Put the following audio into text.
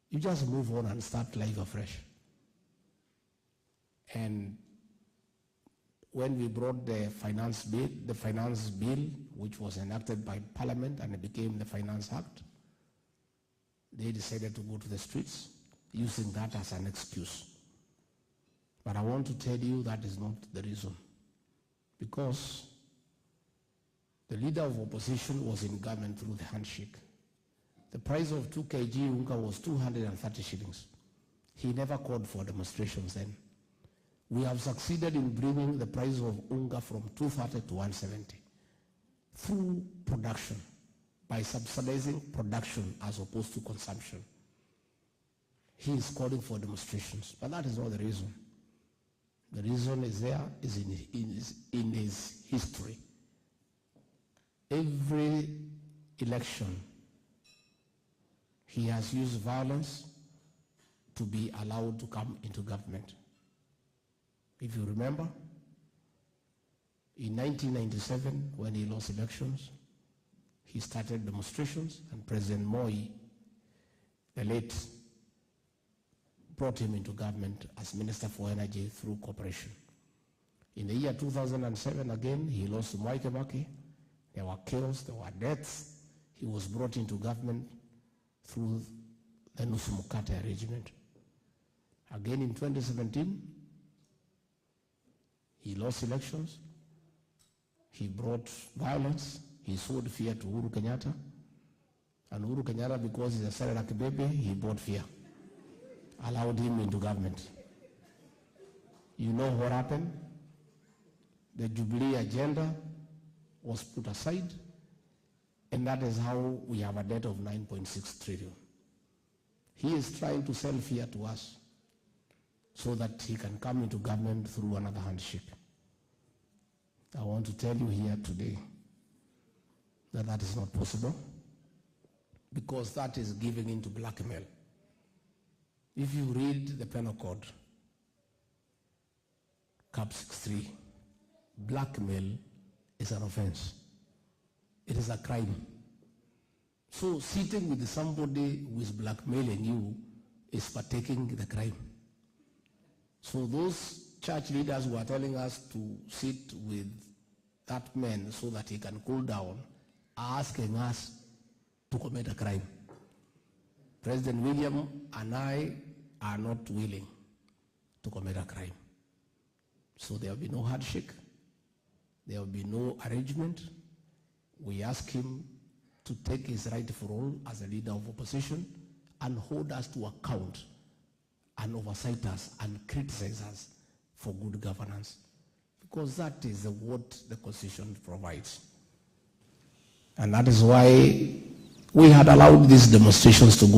You just move on and start life afresh. And when we brought the finance bill, which was enacted by Parliament and it became the Finance Act, they decided to go to the streets using that as an excuse. But I want to tell you that is not the reason. Because the leader of opposition was in government through the handshake. The price of 2 kg unga was 230 shillings. He never called for demonstrations then. We have succeeded in bringing the price of unga from 230 to 170 through production, by subsidizing production as opposed to consumption. He is calling for demonstrations, but that is not the reason. The reason is in his history. Every election, he has used violence to be allowed to come into government. If you remember, in 1997, when he lost elections, he started demonstrations, and President Moi, the late, brought him into government as Minister for Energy through cooperation. In the year 2007, again, he lost to Mwai Kibaki. There were chaos, there were deaths. He was brought into government through the Nusu Mkate arrangement. Again in 2017, he lost elections. He brought violence. He sowed fear to Uhuru Kenyatta. And Uhuru Kenyatta, because he's a Sarah Kibebe, he brought fear. Allowed him into government. You know what happened? The Jubilee agenda was put aside, and that is how we have a debt of 9.6 trillion. He is trying to sell fear to us so that he can come into government through another handshake. I want to tell you here today that that is not possible, because that is giving into blackmail. If you read the penal code, Cap 63, blackmail is an offense. It is a crime. So sitting with somebody who is blackmailing you is partaking the crime. So those church leaders who are telling us to sit with that man so that he can cool down are asking us to commit a crime. President William and I are not willing to commit a crime. So there will be no handshake. There will be no arrangement. We ask him to take his rightful role as a leader of opposition and hold us to account and oversight us and criticize us for good governance, because that is what the Constitution provides. And that is why we had allowed these demonstrations to go